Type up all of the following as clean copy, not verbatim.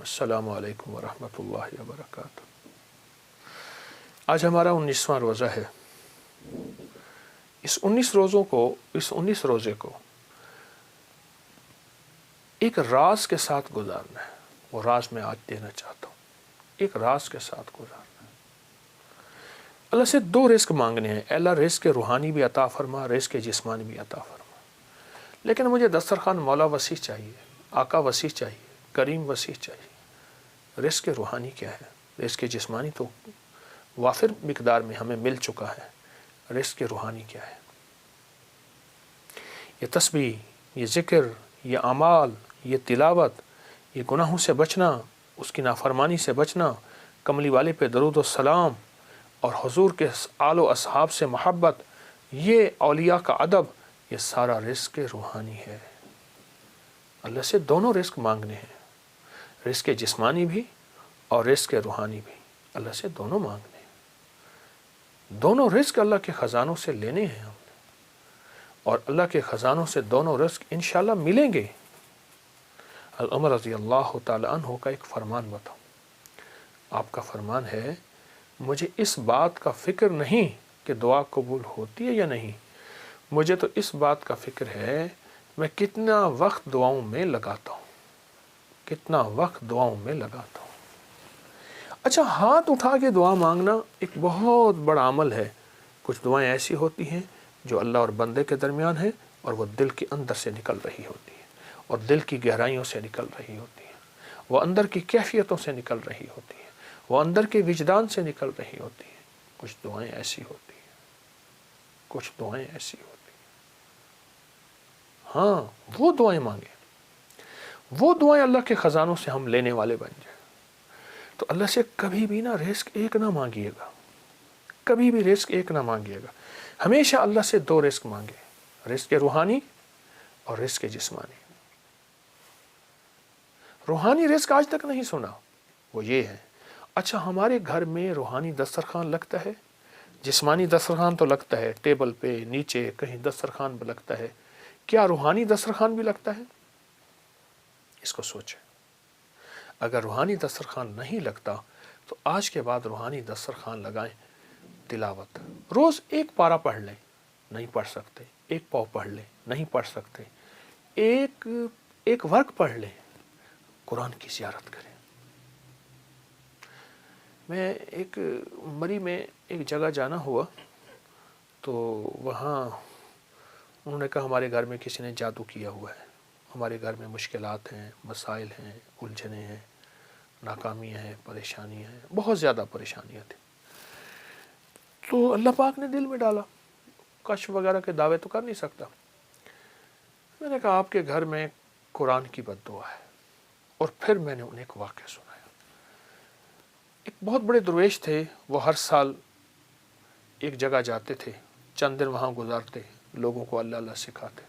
السلام علیکم ورحمۃ اللہ وبرکاتہ۔ آج ہمارا 19واں روزہ ہے۔ اس 19 روزے کو ایک راز کے ساتھ گزارنا ہے۔ وہ راز میں آج دینا چاہتا ہوں، ایک راز کے ساتھ گزارنا ہے۔ اللہ سے 2 رزق مانگنے ہیں۔ اللہ رزق روحانی بھی عطا فرما، رزق جسمانی بھی عطا فرما۔ لیکن مجھے دسترخوان مولا وسیع چاہیے، آقا وسیع چاہیے، کریم وسیع چاہیے۔ رزق روحانی کیا ہے؟ رزق جسمانی تو وافر مقدار میں ہمیں مل چکا ہے۔ رزق روحانی کیا ہے؟ یہ تسبیح، یہ ذکر، یہ اعمال، یہ تلاوت، یہ گناہوں سے بچنا، اس کی نافرمانی سے بچنا، کملی والے پہ درود و سلام اور حضور کے آل و اصحاب سے محبت، یہ اولیاء کا ادب، یہ سارا رزق روحانی ہے۔ اللہ سے دونوں رزق مانگنے ہیں، رزق جسمانی بھی اور رزق روحانی بھی۔ اللہ سے دونوں مانگنے ہیں۔ دونوں رزق اللہ کے خزانوں سے لینے ہیں ہم نے، اور اللہ کے خزانوں سے دونوں رزق انشاءاللہ ملیں گے۔ عمر رضی اللہ تعالی عنہ کا ایک فرمان بتاؤں۔ آپ کا فرمان ہے، مجھے اس بات کا فکر نہیں کہ دعا قبول ہوتی ہے یا نہیں، مجھے تو اس بات کا فکر ہے میں کتنا وقت دعاؤں میں لگاتا ہوں، کتنا وقت دعاؤں میں لگاتا ہوں۔ اچھا، ہاتھ اٹھا کے دعا مانگنا ایک بہت بڑا عمل ہے۔ کچھ دعائیں ایسی ہوتی ہیں جو اللہ اور بندے کے درمیان ہیں، اور وہ دل کے اندر سے نکل رہی ہوتی ہے، اور دل کی گہرائیوں سے نکل رہی ہوتی ہے، وہ اندر کی کیفیتوں سے نکل رہی ہوتی ہے، وہ اندر کے وجدان سے نکل رہی ہوتی ہے۔ کچھ دعائیں ایسی ہوتی ہیں، کچھ دعائیں ایسی ہوتی ہیں۔ ہاں، وہ دعائیں مانگیں، وہ دعائیں اللہ کے خزانوں سے ہم لینے والے بن جائیں۔ تو اللہ سے کبھی بھی نہ رزق ایک نہ مانگیے گا، کبھی بھی رزق ایک نہ مانگیے گا۔ ہمیشہ اللہ سے 2 رزق مانگے، رزق روحانی اور رزق جسمانی۔ روحانی رزق آج تک نہیں سنا، وہ یہ ہے۔ اچھا، ہمارے گھر میں روحانی دسترخوان لگتا ہے، جسمانی دسترخوان تو لگتا ہے، ٹیبل پہ نیچے کہیں دسترخوان پہ لگتا ہے، کیا روحانی دسترخوان بھی لگتا ہے؟ اس کو سوچیں۔ اگر روحانی دسترخوان نہیں لگتا تو آج کے بعد روحانی دسترخوان لگائیں۔ تلاوت، روز 1 پارہ پڑھ لیں، نہیں پڑھ سکتے 1 پاؤ پڑھ لیں، نہیں پڑھ سکتے ایک ورق پڑھ لیں، قرآن کی زیارت کریں۔ میں ایک مری میں ایک جگہ جانا ہوا، تو وہاں انہوں نے کہا ہمارے گھر میں کسی نے جادو کیا ہوا ہے، ہمارے گھر میں مشکلات ہیں، مسائل ہیں، الجھنیں ہیں، ناکامیاں ہیں، پریشانیاں ہیں، بہت زیادہ پریشانیاں تھیں۔ تو اللہ پاک نے دل میں ڈالا، کشف وغیرہ کے دعوے تو کر نہیں سکتا۔ میں نے کہا آپ کے گھر میں قرآن کی بد دعا ہے، اور پھر میں نے انہیں ایک واقعہ سنایا۔ ایک بہت بڑے درویش تھے، وہ ہر سال ایک جگہ جاتے تھے، چند دن وہاں گزارتے، لوگوں کو اللہ اللہ سکھاتے۔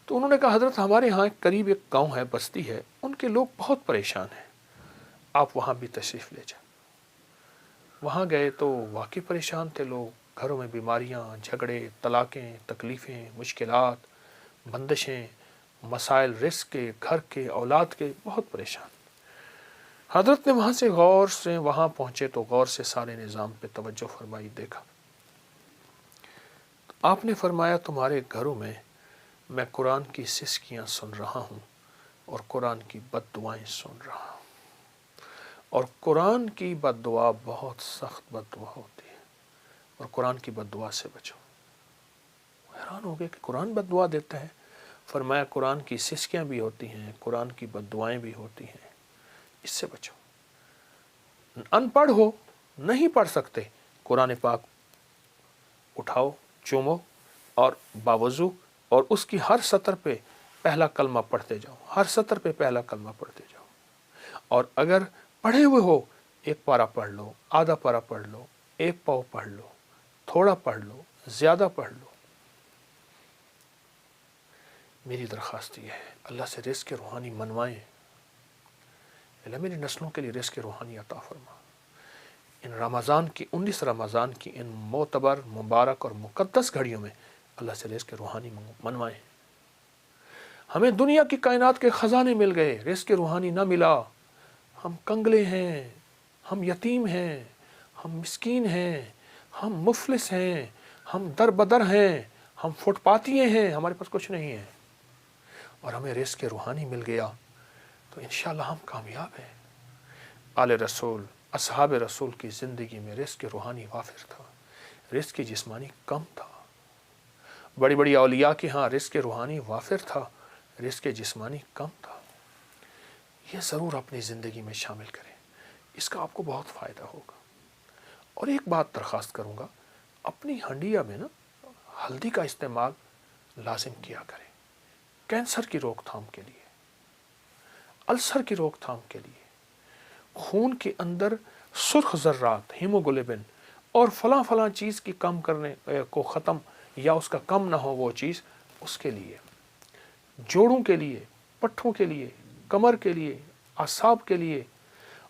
تو انہوں نے کہا حضرت ہمارے ہاں قریب ایک گاؤں ہے، بستی ہے، ان کے لوگ بہت پریشان ہیں، آپ وہاں بھی تشریف لے جائیں۔ وہاں گئے تو واقعی پریشان تھے لوگ، گھروں میں بیماریاں، جھگڑے، طلاقیں، تکلیفیں، مشکلات، بندشیں، مسائل رزق کے، گھر کے، اولاد کے، بہت پریشان۔ حضرت نے وہاں سے وہاں پہنچے تو غور سے سارے نظام پہ توجہ فرمائی، دیکھا۔ آپ نے فرمایا تمہارے گھروں میں قرآن کی سسکیاں سن رہا ہوں، اور قرآن کی بد دعائیں سن رہا ہوں، اور قرآن کی بد دعا بہت سخت بد دعا ہوتی ہے، اور قرآن کی بد دعا سے بچو۔ حیران ہو گئے کہ قرآن بد دعا دیتا ہے۔ فرمایا قرآن کی سسکیاں بھی ہوتی ہیں، قرآن کی بد دعائیں بھی ہوتی ہیں، اس سے بچو۔ ان پڑھ ہو، نہیں پڑھ سکتے، قرآن پاک اٹھاؤ، چومو، اور باوضو، اور اس کی ہر سطر پہ پہلا کلمہ پڑھتے جاؤ، ہر سطر پہ پہلا کلمہ پڑھتے جاؤ۔ اور اگر پڑھے ہوئے ہو، 1 پارہ پڑھ لو، آدھا پارہ پڑھ لو، 1 پاؤ پڑھ لو، تھوڑا پڑھ لو، زیادہ پڑھ لو۔ میری درخواست یہ ہے، اللہ سے رزق روحانی منوائیں۔ اللہ میری نسلوں کے لیے رزق روحانی عطا فرما۔ ان رمضان کی 19 رمضان کی ان معتبر، مبارک اور مقدس گھڑیوں میں اللہ سے رزق روحانی منوائیں۔ ہمیں دنیا کی کائنات کے خزانے مل گئے، رزق روحانی نہ ملا، ہم کنگلے ہیں، ہم یتیم ہیں، ہم مسکین ہیں، ہم مفلس ہیں، ہم در بدر ہیں، ہم فٹ پاتیے ہیں، ہمارے پاس کچھ نہیں ہے، اور ہمیں رزق روحانی مل گیا تو انشاءاللہ ہم کامیاب ہیں۔ آل رسول، اصحاب رسول کی زندگی میں رزق روحانی وافر تھا، رزق جسمانی کم تھا۔ بڑی بڑی اولیاء کے ہاں رزق روحانی وافر تھا، رزق جسمانی کم تھا۔ یہ ضرور اپنی زندگی میں شامل کریں، اس کا آپ کو بہت فائدہ ہوگا۔ اور ایک بات درخواست کروں گا، اپنی ہنڈیا میں نا ہلدی کا استعمال لازم کیا کریں، کینسر کی روک تھام کے لیے، السر کی روک تھام کے لیے، خون کے اندر سرخ ذرات، ہیموگلوبن اور فلاں فلاں چیز کی کم کرنے کو ختم یا اس کا کم نہ ہو وہ چیز، اس کے لیے، جوڑوں کے لیے، پٹھوں کے لیے، کمر کے لیے، اعصاب کے لیے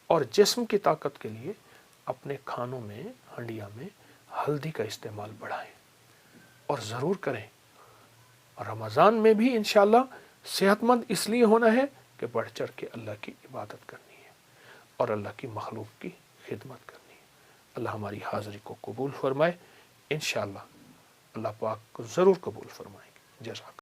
اور جسم کی طاقت کے لیے اپنے کھانوں میں، ہنڈیا میں ہلدی کا استعمال بڑھائیں اور ضرور کریں۔ اور رمضان میں بھی انشاءاللہ صحت مند اس لیے ہونا ہے کہ بڑھ چڑھ کے اللہ کی عبادت کرنی ہے اور اللہ کی مخلوق کی خدمت کرنی ہے۔ اللہ ہماری حاضری کو قبول فرمائے، انشاءاللہ اللہ پاک کو ضرور قبول فرمائیں گے۔ جزاک